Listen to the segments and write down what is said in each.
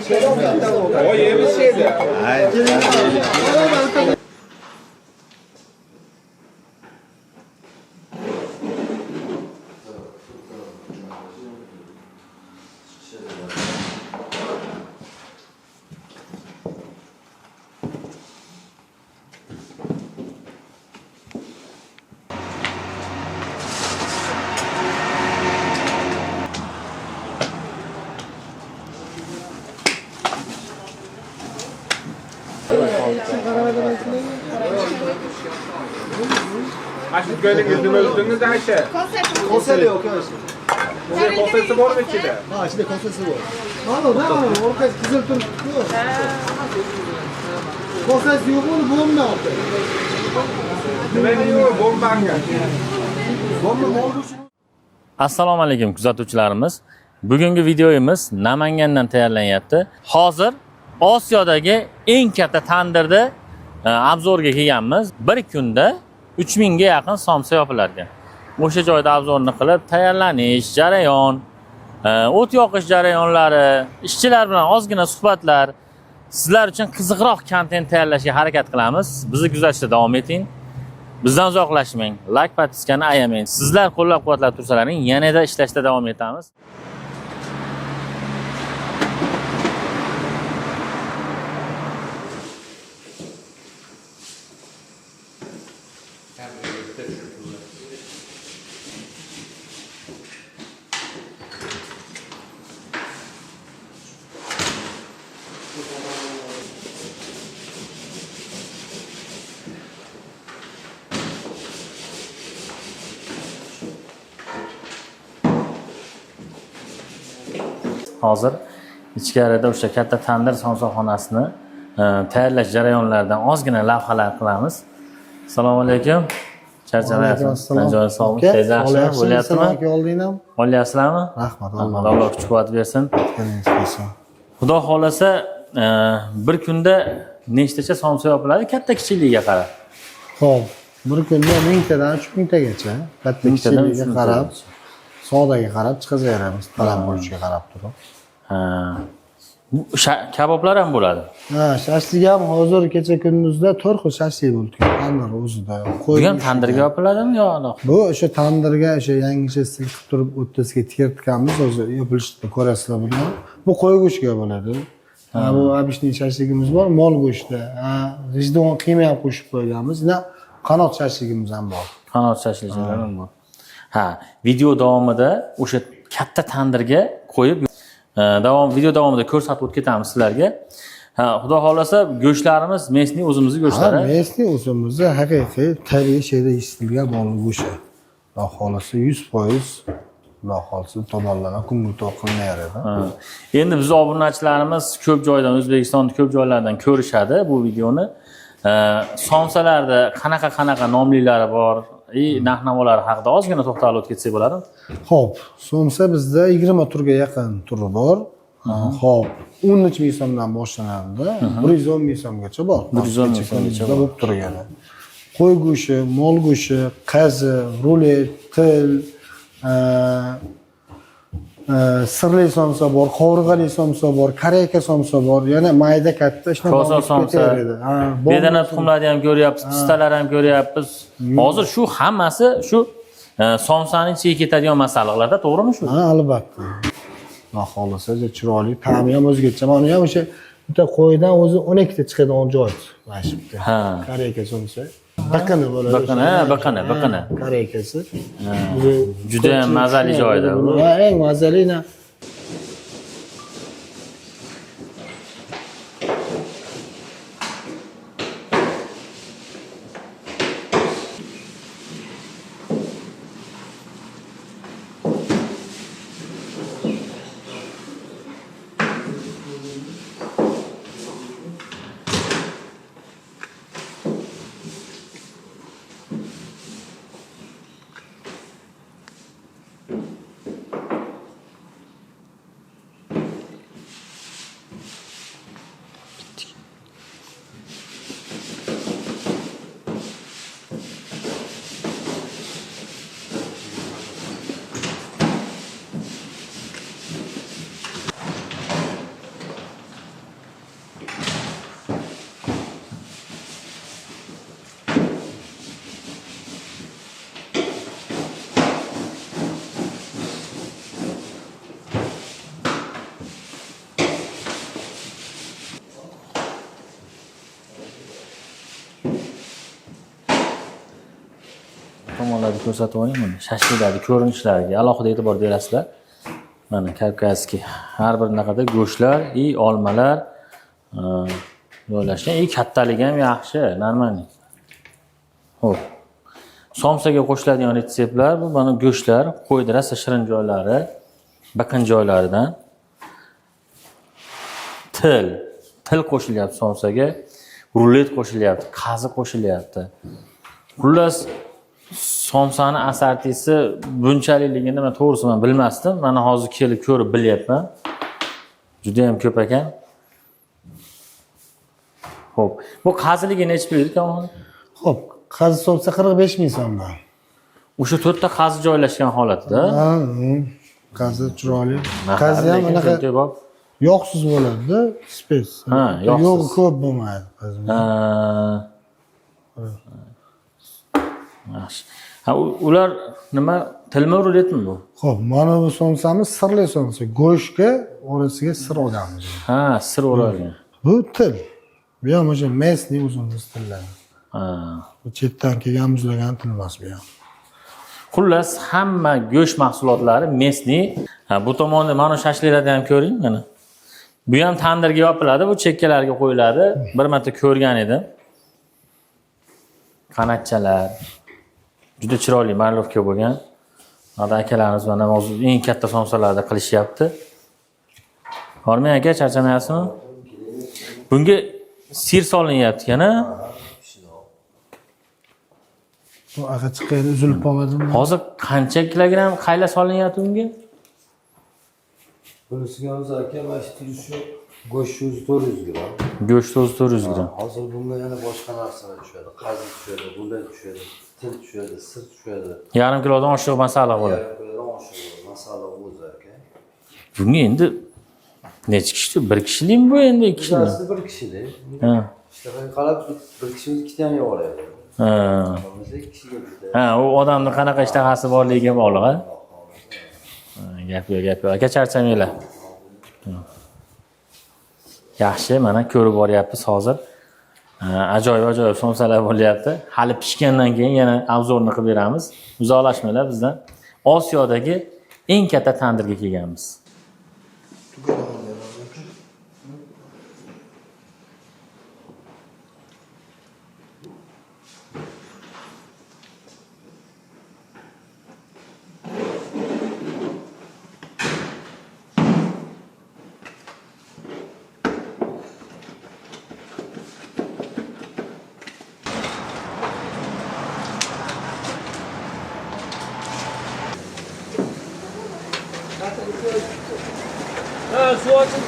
O yemiz şeydi. Aşık gölünüzün öldüğünüz Ayşe. Konser yok arkadaşlar. Konsesi var mı içinde? Ha içinde konsesi var. Orkaz güzel tur tutuyor. Konsesi yok mu? Bomba ne yaptı? Beni yok, bombanga. Bomba ne oldu? Assalomu alaykum kuzatuvchilarimiz. Bugungi videomiz Namangandan tayyorlanyapti. Hozir Osiyodagi eng katta tandirni obzorga kelganmiz. Bir kunda 3000 ga yaqin somsa yopilar ekan. O'sha joyda obzorni qilib, tayyorlanish, jarayon, o't yoqish jarayonlari, ishchilar bilan ozgina suhbatlar, sizlar uchun qiziqroq kontent tayyorlashga harakat qilamiz. Bizni kuzatishda davom eting. Bizdan uzoqlashmang. Like, podpiskani ayamang. Sizlar qo'llab-quvvatlab tursalaring, yanada ishlashda davom etamiz. Hozir ichkarida o'sha katta tandir somsaxonasini tayyorlash jarayonlaridan ozgina lavhalar qilamiz. Assalomu alaykum. Charchamayapsiz. Joy sog'lik, tez yaxshimi? Bo'lyaptimi? Oldingam. Olyapsizlarmi? Rahmat. Alloh kuch-quvvat bersin. Xudo xolasa bir kunda nechtacha somsa yopiladi katta kichikligiga qarab. Xo'p, bir kunda 1000 tadan 3000 tagacha katta kichikligiga qarab, soddaga qarab chiqaveramiz. Talab bo'lishiga qarab turib. Bu kaboblar ham bo'ladi. Ha, shashlik ham hozir kecha kunduzda 4 xil shashlik bo'ldi. Tandir o'zida. Bu ham tandirga yopiladimi yo aloq? Bu o'sha tandirga o'sha yangicha stil qilib turib o'ttasiga tikirtganmiz, o'zi yopilishni ko'rasizlar buni. Bu qo'y go'shtiga bo'ladi. Bu abishning shashligimiz bor, mol go'shti. Vijdon qiyma ham qo'shib qo'yganmiz. Qanot shashligimiz ham bor. Qanot shashliklar ham bor. Video davomida o'sha katta tandirga qo'yib video davomida ko'rsatib o'tib ketamiz sizlarga. Xudo xolasa go'shtlarimiz mesni o'zimizning go'shtlari. Mesni o'zimizni haqiqiy tabiiy shayda yetishtirilgan mol go'shti. Xudo xolasa 100%, xudo xolasa tomonlama kunga to'q qilmayadi. Endi biz obunachilarimiz ko'p joydan, O'zbekistonning ko'p joylaridan ko'rishadi bu videoni. Somsalarda qanaqa nomlilari bor, narx-navolar haqida ozgina to'xtalib o'tib ketsak bo'ladimi? Xo'p, somsa bizda 20 turga yaqin turi bor. Xo'p, 13 ming so'mdan boshlanadi. 110 ming so'mgacha bor. 110 ming so'mgacha bo'lib turadi. Qo'y go'shti, mol go'shti, qazi, rulet, til, sirli somsa bor, qovurg'ali somsa bor, karayka somsa bor, yana mayda katta kosa somsa. Bedana tuxumlarni ham ko'ryapmiz, pistalar ham ko'ryapmiz. Hozir shu hammasi shu somsaning ichiga ketadigan masalliqlarda, to'g'rimi shu? Ha, albatta. Xudo xolasa chiroyli, ta'mi ham o'zgacha. Mana ham o'sha bitta qo'ydan o'zi 12 ta chiqadigan joy. Mana shu bitta. Karayka somsa. Baqana bo'ladi. Baqana. Karaykasi. Juda ham mazali joyda bu. Ha, eng mazali tomonlarni ko'rsatib oling buni. Shashlikdagi ko'rinishlariga alohida e'tibor berasizlar. Mana Kavkazskiy har bir naqada go'shtlar, olmalar joylashgan. Kattaligi ham yaxshi, normalniy. Xo'p. Somsaga qo'shiladigan retseptlar bu mana go'shtlar, qo'ydi rosa shirin joylari, biqin joylaridan. Til qo'shilyapti somsaga, rulet qo'shilyapti, qazi qo'shilyapti. Xullas somsani asartisi bunchalikligini men to'g'risi men bilmasdim. Mana hozir kelib ko'rib bilyapman. Juda ham ko'p ekan. Xo'p, bu qaziligi necha pul ekan? Xo'p, qazi somsa 45 ming so'mdan. O'sha 4 ta qazi joylashgan holatda. Ha, qazi chiroyli. Qazi ham anaqa yog'siz bo'ladi-da, spes. Ha, yog'siz. Yo'q ko'p bo'lmaydi qazi. Yaxshi. Ha, ular nima, tilma ruletmi bu? Xo'p, mana bu somsamiz sirli somsa. Go'shtga orasiga sir olganmiz. Ha, sir o'ralgan. Bu til. Bu ham o'sha mesniy o'zimiz tillari. Ha. Bu chetdan kelgan muzlagan til emas bu ham. Xullas, hamma go'sht mahsulotlari mesniy. Ha, bu tomonda mana shashliklarni ham ko'ring, mana. Bu ham tandirga yopiladi, bu chekkalarga qo'yiladi. Bir marta ko'rgan edim. Qanatchalar. Juda chiroyli marlovka bo'lgan. Mana akalarimiz mana eng katta somsalarda qilishyapti. Hormang aka, charchamayapsizmi? Bunga sir solinyapti yana. Bu ag'a chiqaydi, uzilib qolmadimi? Hozir qancha kilogramm qayla solinyapti bunga? Bunisiga o'zi aka mana shu turishi go'sht o'zi 400 gramm. Go'sht o'zi 400 gramm. Hozir bunga yana boshqa narsalar tushadi. Qazi tushadi, rulet tushadi, til tushadi, sir tushadi. Yarim kilodan oshiq masala bo'ladi. Masala o'zi aka. Bunga endi necha kishi? Bir kishilikmi bu endi, ikki kishilik? Aslida bir kishilik. Ha. Ishtahanga qarab bir kishi o'zi ikkita ham yo'qoladi. Ha. Biz ikki kishiga bitta. Ha, u odamning qanaqa ishtahasi borligiga bog'liq, ha? Gap yo'q. Aka charchamanglar. Yaxshi, mana ko'rib boryapmiz hozir. Ajoyib somsalar bo'lyapti. Hali pishgandan keyin yana obzorni qilib beramiz. Uzoqlashmanglar bizdan. Osiyodagi eng katta tandirga kelganmiz. Su açın.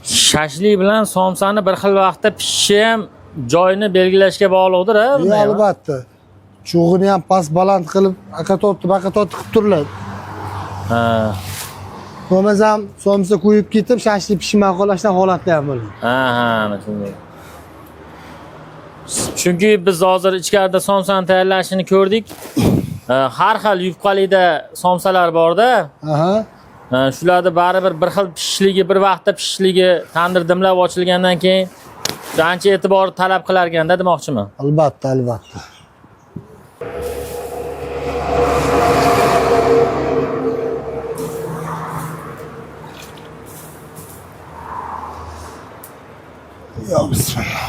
Shashlik bilan somsani bir xil vaqtda pishishi ham joyini belgilashga bog'liqdir, ha? Yo'q, albatta. Cho'g'ini ham past baland qilib, aka tortib qilib turiladi. Ha. Bo'lmasam somsa qo'yib ketib, shashlik pishmay qolishdan holatda ham bo'ladi. Ha, mana shunday. Chunki biz hozir ichkarida somsani tayyorlashini ko'rdik. Har xil yupqalikda somsalar bor-da. Aha. Shularni baribir bir xil pishishligi, bir vaqtda pishishligi tandir dimlab ochilgandan keyin ancha e'tibor talab qilar ekanda demoqchiman. Albatta. Ya bismillah.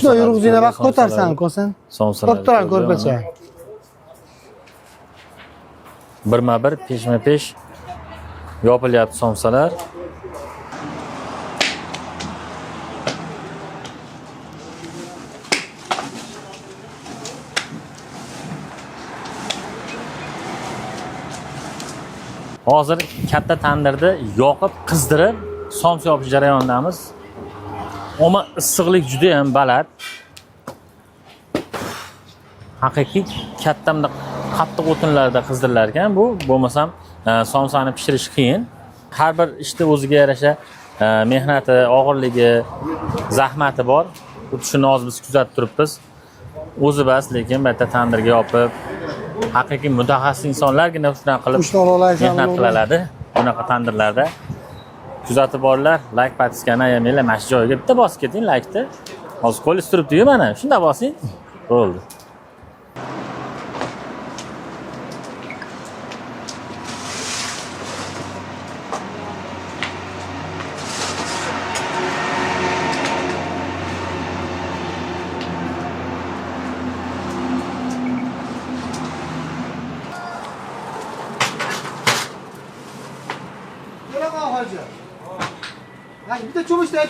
Shuna yurg'izinglar vaqt ko'tarsan, ko'rsan. Somsalar. Ko'ptaran ko'rpacha. Birma-bir, peshma-pesh yopilyapti somsalar. Hozir katta tandirni yoqib, qizdirib, somsa yopish jarayonidamiz. Ammo issiqlik juda ham baland. Haqiqiy kattamda qattiq o'tinlarda qizdirillar ekan. Bu bo'lmasam somsani pishirish qiyin. Har bir ishni o'ziga yarasha mehnati, og'irligi, zahmati bor. Shuni hozir biz kuzatib turibmiz. O'zi bas, lekin bu yerda tandirga yopib, haqiqiy mutaxassis insonlargina shunaqa qilib mehnat qiladi. Bunaqa tandirlarda kuzatib borlar, like patiskani ayamanglar, mana shu joyiga bitta bosib keting like-ni. Hozir qo'lingiz turibdi-yu mana, shunda bosing. Bo'ldi. bitta cho'mishda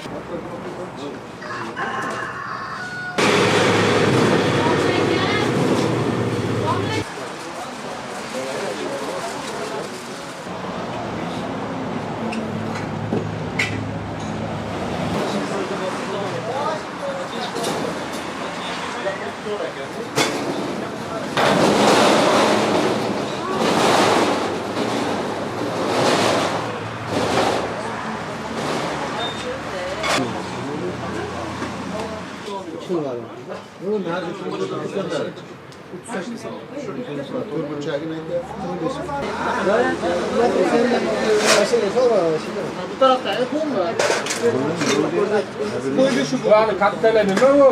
Bularni kattalar nima bu?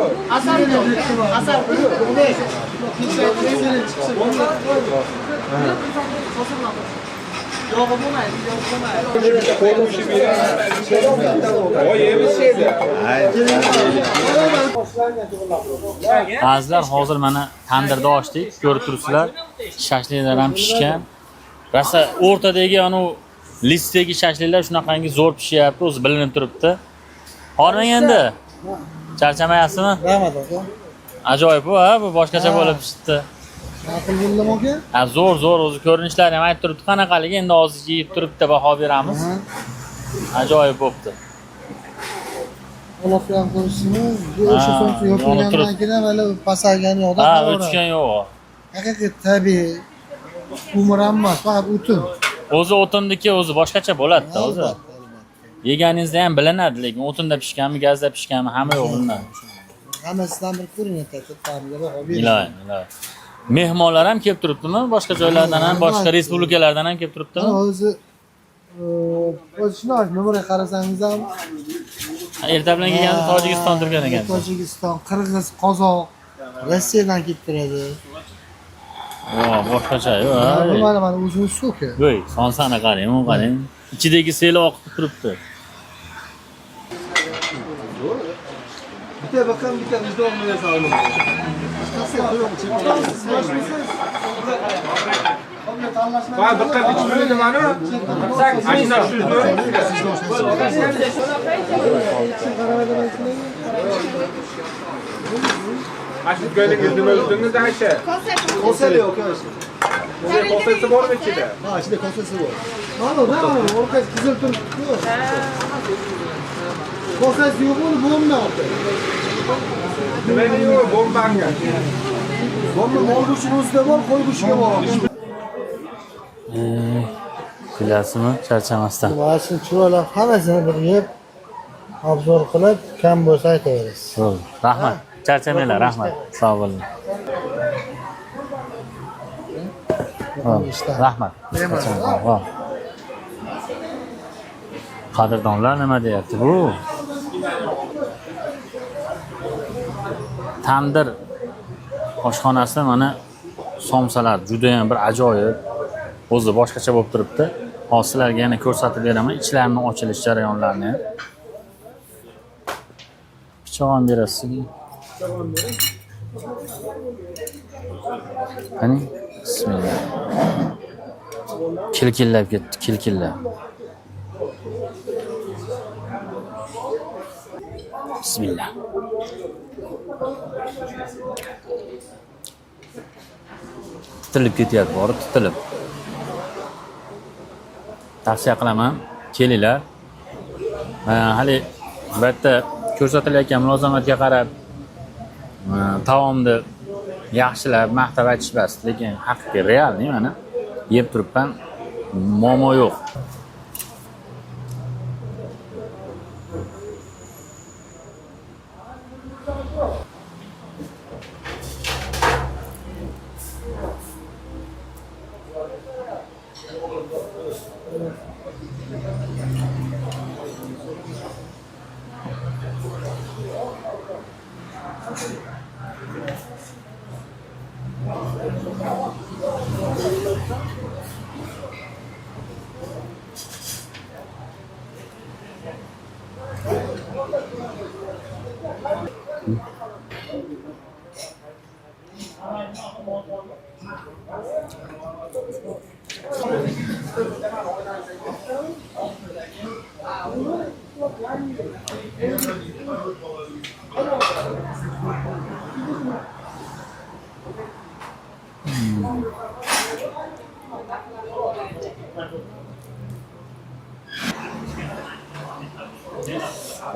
O yemiz şeydi. Azizlar, hozir mana tandirda ochdik. Ko'rib turibsizlar. Shashliklar ham pishgan. Rosa o'rtadagi anu listdagi shashliklar shunaqangi zo'r pishyapti, o'zi bilinib turibdi. Hormang endi. Charchamayapsizmi? rahmat aka. Ajoyib bu, bu boshqacha bo'lib pishdi. Ma'qul bo'ldimi aka? Ha, zo'r o'zi ko'rinishlari ham aytib turibdi, qanaqaligi endi hozir yeyib turibdi, baho beramiz. Ajoyib bo'libdi. Aloq ham ko'rishimiz, o'sha so'nggi yopilgandan keyin hali pasaygan yo'qda. Ha, o'tgan yo'q. Haqiqiy tabiiy umr ham emas, faqat o'tin. O'zi o'tindiki, o'zi boshqacha bo'ladi-da o'zi. Yeganingizda ham bilinadi, lekin o'tinda pishganmi, gazda pishganmi, hamma yo'q bilinadi. Hammasidan bir ko'rinyapti, ta'miga baho bering. Iloyim. Mehmonlar ham kelib turibdimi? Boshqa joylardan ham, boshqa respublikalardan ham kelib turibdimi? O'zi shunday nomeraga qarasangiz ham Erta bilan kelganda Tojikiston turgan ekan. Tojikiston, Qirg'iz, Qozoq, Rossiyadan kelib turadi. Boshqacha-yu. Mana o'zimiz shuku. Voy, sonsani qarang, u qarang. Ichidagi sel oqib turibdi. Bitta bakam, bitta vijdonini yasalım. Vay bir qat ichmaydi mana. Ashna shuni. Ashna go'lingiz nima o'zdingiz Aysha? Konseli yok arkadaşlar. Bunga konsesi bormi ichida? Ha, içinde konsesi var. Mana, orqasi qizil turibdi. Konsesi yo'q uni bo'lmayapti. Nima yo'q, bombanga. Bomba mol go'shtini o'zida bor, qo'y go'shtiga bor. Kulasizmi? Charchamasdan. Mana shu chiroylar hammasini bir yeb, obzor qilib, kam bo'lsa aytaverasiz. Rahmat. Charchamanglar, rahmat. Sog' bo'ling. Rahmat. Qadrdonlar nima deyapti bu? Tandir oshxonasi mana somsalar juda ham bir ajoyib. O'zi boshqacha bo'lib turibdi. Hozir sizlarga yana ko'rsatib beraman ichlarining ochilish jarayonlarini. Pichoq berasizmi? Qani? Bismillah. Kilkillab ketdi, kilkillab. Bismillah. Titilib ketyapti, borib titilib. Tavsiya qilaman, kelinglar. Hali bu yerda ko'rsatilayotgan mulozamatga qarab taomni yaxshilab maqtab aytishmas, lekin haqiqiy realniy mana yeb turibman, muammo yo'q.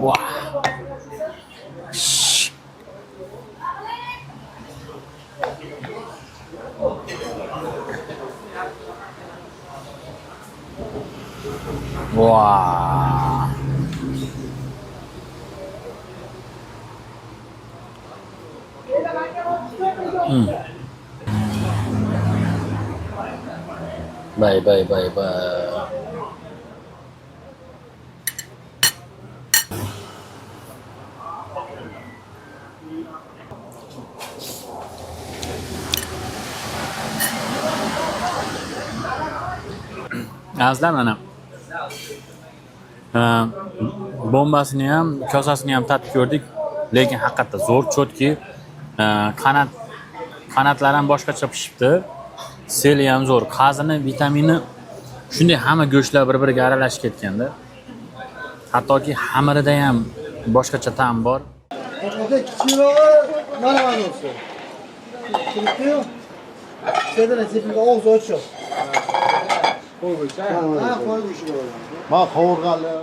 Wow. Wow. Baik. Azizlar mana bombasini ham, kosasini ham tatib ko'rdik, lekin haqiqatda zo'r, chotki. Qanatlari ham boshqacha pishibdi. Seli ham zo'r, qazini, vitamini shunday hamma go'shtlar bir-biriga aralashib ketganda. Hattoki xamirida ham boshqacha ta'm bor. Kichikroq mana olsin. Kiribdi-yu. Sedana sepilga og'iz ochiq. Qo'y go'shti. Ha, qo'y go'shti. Ma qovurganlar